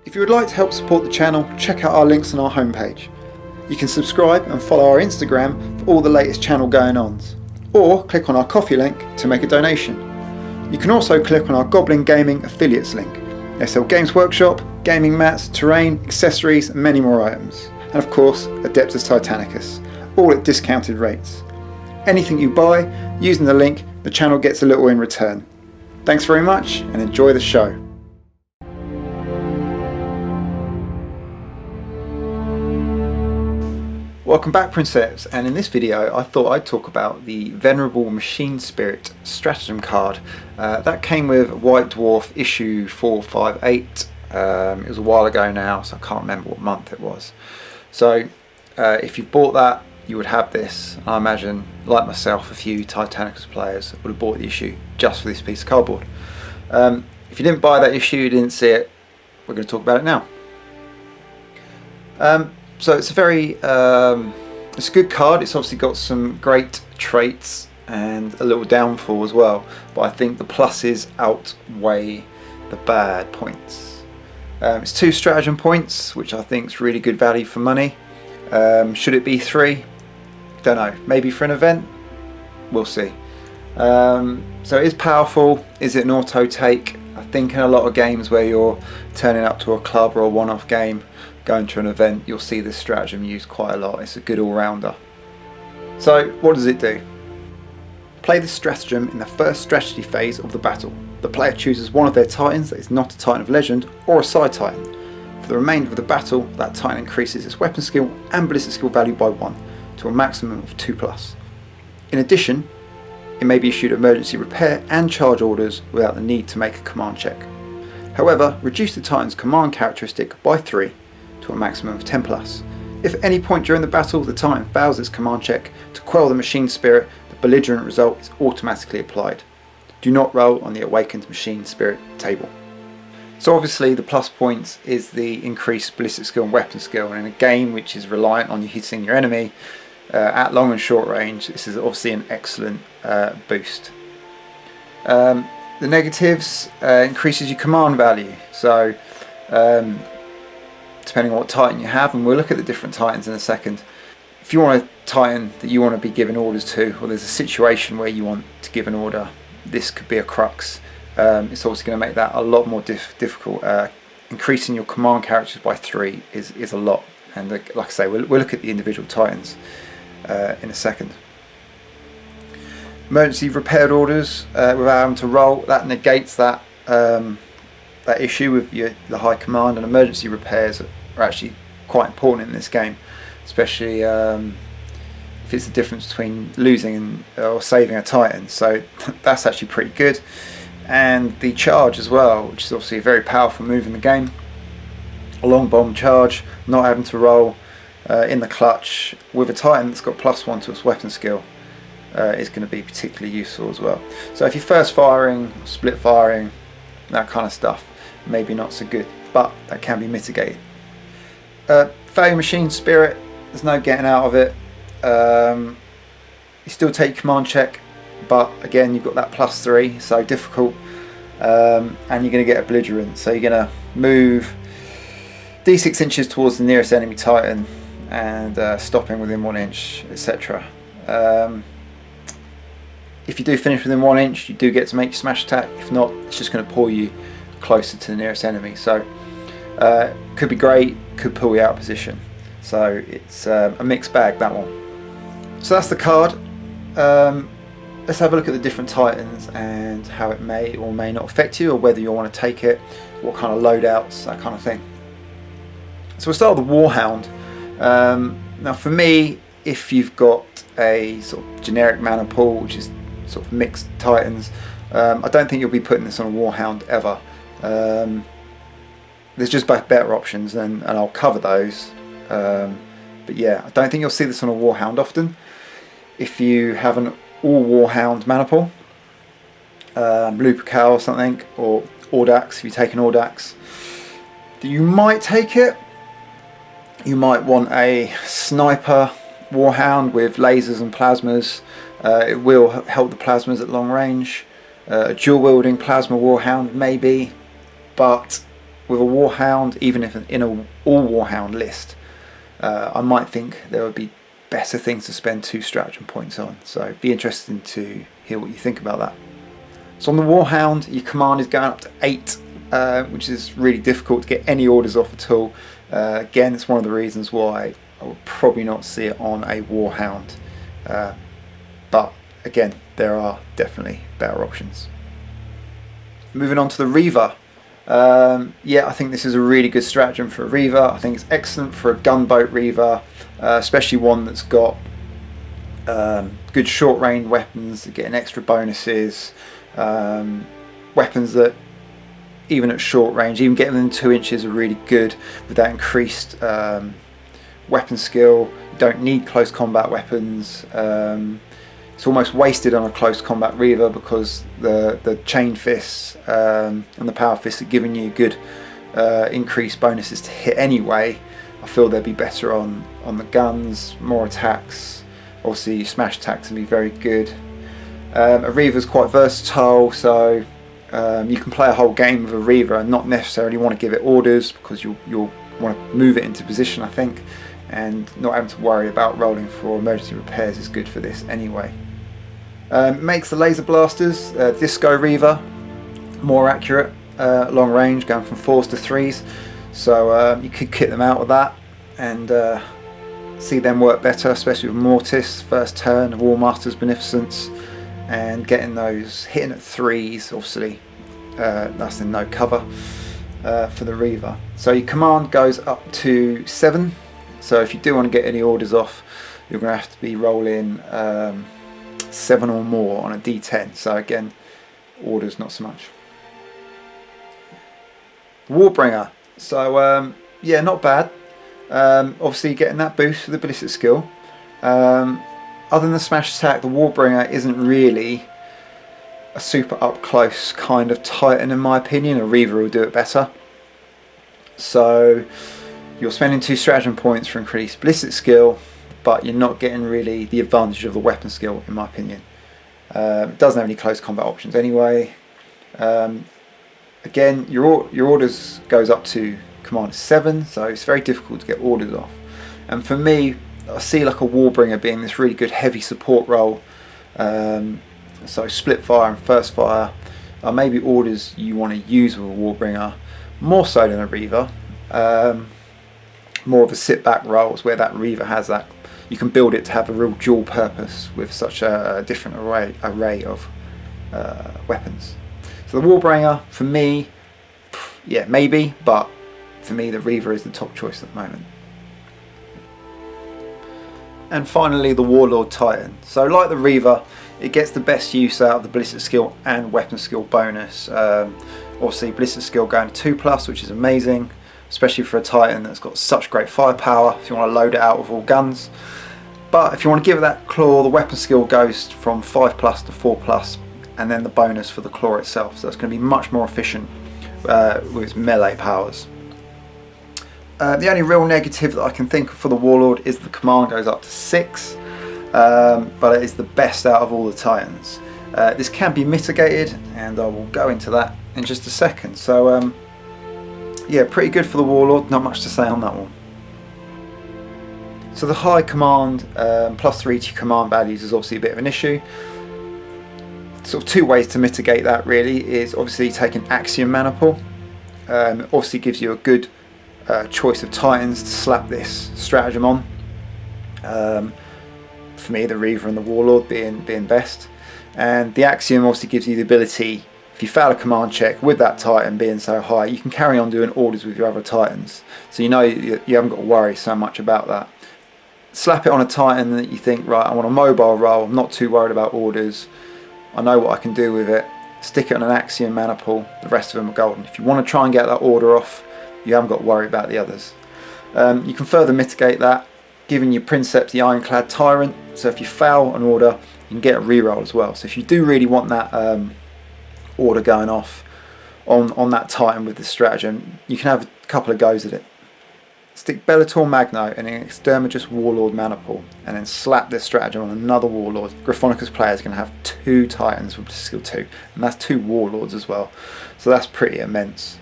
If you would like to help support the channel, check out our links on our homepage. You can subscribe and follow our Instagram for all the latest channel going-ons, or click on our Ko-fi link to make a donation. You can also click on our Goblin Gaming affiliates link. They sell Games Workshop, gaming mats, terrain, accessories and many more items. And of course, Adeptus Titanicus, all at discounted rates. Anything you buy, using the link, the channel gets a little in return. Thanks very much and enjoy the show. Welcome back, Princeps, and in this video I thought I'd talk about the Venerable Machine Spirit stratagem card. That came with White Dwarf issue 458. It was a while ago now, so I can't remember what month it was. So if you bought that, you would have this. I imagine, like myself, a few Titanicus players would have bought the issue just for this piece of cardboard. If you didn't buy that issue, you didn't see it, we're going to talk about it now. So it's a very, it's a good card. It's obviously got some great traits and a little downfall as well, but I think the pluses outweigh the bad points. It's 2 stratagem points, which I think is really good value for money. Should it be 3? Don't know. Maybe for an event? We'll see. So it is powerful. Is it an auto take? I think in a lot of games where you're turning up to a club or a one-off game, going to an event, you'll see this stratagem used quite a lot. It's a good all-rounder. So what does it do? Play this stratagem in the first strategy phase of the battle. The player chooses one of their titans that is not a titan of legend or a side titan. For the remainder of the battle, that titan increases its weapon skill and ballistic skill value by 1 to a maximum of 2+. In addition, it may be issued emergency repair and charge orders without the need to make a command check. However, reduce the titan's command characteristic by 3 to a maximum of 10+. If at any point during the battle the titan fails its command check to quell the machine spirit, the belligerent result is automatically applied. Do not roll on the awakened machine spirit table. So obviously the plus points is the increased ballistic skill and weapon skill, and in a game which is reliant on you hitting your enemy at long and short range, this is obviously an excellent boost. The negatives increases your command value. So depending on what titan you have, and we'll look at the different titans in a second. If you want a titan that you want to be giving orders to, or there's a situation where you want to give an order, this could be a crux. It's obviously going to make that a lot more difficult. Increasing your command characters by 3 is a lot, and like I say, we'll look at the individual titans in a second. Emergency repaired orders without having to roll, that negates that that issue with the high command, and emergency repairs are actually quite important in this game, especially if it's the difference between losing or saving a titan. So that's actually pretty good. And the charge as well, which is obviously a very powerful move in the game. A long bomb charge, not having to roll in the clutch with a titan that's got +1 to its weapon skill is going to be particularly useful as well. So if you're first firing, split firing, that kind of stuff, maybe not so good, but that can be mitigated. Failure machine spirit, there's no getting out of it. You still take command check, but again you've got that +3, so difficult, and you're going to get a belligerent, so you're going to move d6 inches towards the nearest enemy titan and stopping within 1 inch, etc. If you do finish within 1 inch, you do get to make your smash attack. If not, it's just going to pull you closer to the nearest enemy, so could be great, could pull you out of position. So it's a mixed bag, that one. So that's the card. Let's have a look at the different titans and how it may or may not affect you, or whether you want to take it, what kind of loadouts, that kind of thing. So we'll start with the Warhound. Now for me, if you've got a sort of generic mana pool, which is sort of mixed titans, I don't think you'll be putting this on a Warhound ever. There's just better options, and I'll cover those. But yeah, I don't think you'll see this on a Warhound often. If you have an all Warhound mana pool, Lupercal or something, or Audax, if you take an Audax, you might take it. You might want a sniper Warhound with lasers and plasmas. It will help the plasmas at long range. A dual wielding plasma Warhound maybe, but with a Warhound, even if in a all Warhound list, I might think there would be better things to spend 2 stratagem points on. So be interested to hear what you think about that. So on the Warhound, your command is going up to 8, which is really difficult to get any orders off at all. Again, it's one of the reasons why I would probably not see it on a Warhound. But again, there are definitely better options. Moving on to the Reaver. Yeah, I think this is a really good stratagem for a Reaver. I think it's excellent for a gunboat Reaver, especially one that's got good short range weapons that get extra bonuses, weapons that even at short range, even getting them 2 inches, are really good with that increased weapon skill. You don't need close combat weapons. It's almost wasted on a close combat Reaver because the chain fists and the power fists are giving you good increased bonuses to hit anyway. I feel they'd be better on the guns, more attacks. Obviously smash attacks can be very good. A Reaver's quite versatile, so you can play a whole game with a Reaver and not necessarily want to give it orders because you'll want to move it into position, I think, and not having to worry about rolling for emergency repairs is good for this anyway. Makes the laser blasters, Disco Reaver, more accurate, long range, going from 4s to 3s, so you could kit them out with that and see them work better, especially with Mortis, first turn, Warmaster's Beneficence, and getting those hitting at 3s, obviously that's in no cover for the Reaver. So your command goes up to 7, so if you do want to get any orders off, you're going to have to be rolling 7 or more on a d10, so again, orders not so much. Warbringer, so yeah, not bad. Obviously getting that boost for the ballistic skill. Other than the smash attack, the Warbringer isn't really a super up close kind of Titan in my opinion. A Reaver will do it better. So you're spending 2 stratagem points for increased ballistic skill, but you're not getting really the advantage of the weapon skill in my opinion. It doesn't have any close combat options anyway. Again, your orders goes up to command 7, so it's very difficult to get orders off. And for me, I see like a Warbringer being this really good heavy support role. So split fire and first fire are maybe orders you want to use with a Warbringer more so than a Reaver. More of a sit back roles where that Reaver has that, you can build it to have a real dual purpose with such a different array of weapons. So the Warbringer, for me, yeah, maybe, but for me the Reaver is the top choice at the moment. And finally the Warlord Titan. So like the Reaver, it gets the best use out of the ballistic skill and weapon skill bonus. Obviously ballistic skill going to 2+, which is amazing, especially for a Titan that's got such great firepower if you want to load it out with all guns. But if you want to give it that claw, the weapon skill goes from 5+ to 4+, and then the bonus for the claw itself. So it's going to be much more efficient with its melee powers. The only real negative that I can think of for the Warlord is the command goes up to 6, but it is the best out of all the Titans. This can be mitigated, and I will go into that in just a second. So yeah, pretty good for the Warlord, not much to say on that one. So the high command +3 to command values is obviously a bit of an issue. Sort of 2 ways to mitigate that really is obviously taking Axiom Maniple. It obviously gives you a good choice of Titans to slap this stratagem on. For me, the Reaver and the Warlord being best. And the Axiom obviously gives you the ability, if you fail a command check with that Titan being so high, you can carry on doing orders with your other Titans. So you know you haven't got to worry so much about that. Slap it on a Titan that you think, right, I want a mobile role, I'm not too worried about orders, I know what I can do with it. Stick it on an Axiom Maniple, the rest of them are golden. If you want to try and get that order off, you haven't got to worry about the others. You can further mitigate that, giving your Princeps the Ironclad Tyrant, so if you fail an order, you can get a reroll as well. So if you do really want that order going off on that Titan with this stratagem, you can have a couple of goes at it. Stick Bellator Magno and an Exterminatus Warlord Maniple, and then slap this stratagem on another Warlord. Gryphonicus players can have 2 Titans with skill 2, and that's 2 Warlords as well, so that's pretty immense.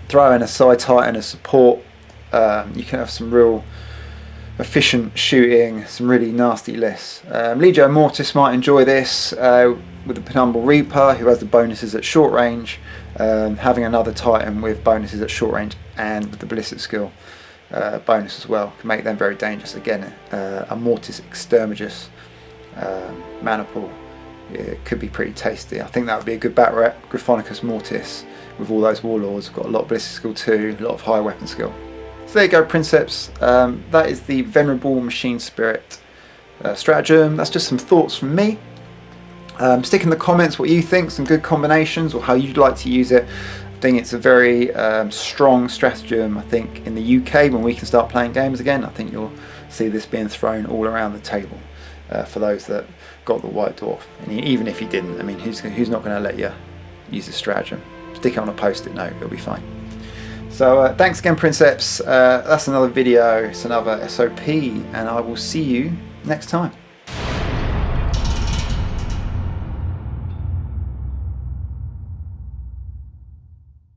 throw in a side Titan as support. You can have some real efficient shooting, some really nasty lists. Legio Mortis might enjoy this with the Penumbral Reaper, who has the bonuses at short range. Having another Titan with bonuses at short range and with the ballistic skill bonus as well can make them very dangerous. Again, a Mortis Exterminatus Maniple, it could be pretty tasty. I think that would be a good battle rep. Gryphonicus Mortis with all those Warlords, got a lot of ballistic skill too, a lot of high weapon skill. So there you go, Princeps. That is the Venerable Machine Spirit stratagem. That's just some thoughts from me. Stick in the comments what you think, some good combinations or how you'd like to use it. I think it's a very strong stratagem. I think in the UK, when we can start playing games again, I think you'll see this being thrown all around the table for those that got the White Dwarf. And even if you didn't, I mean, who's not going to let you use this stratagem? Stick it on a post-it note, it'll be fine. So thanks again, Princeps. That's another video, it's another SOP, and I will see you next time.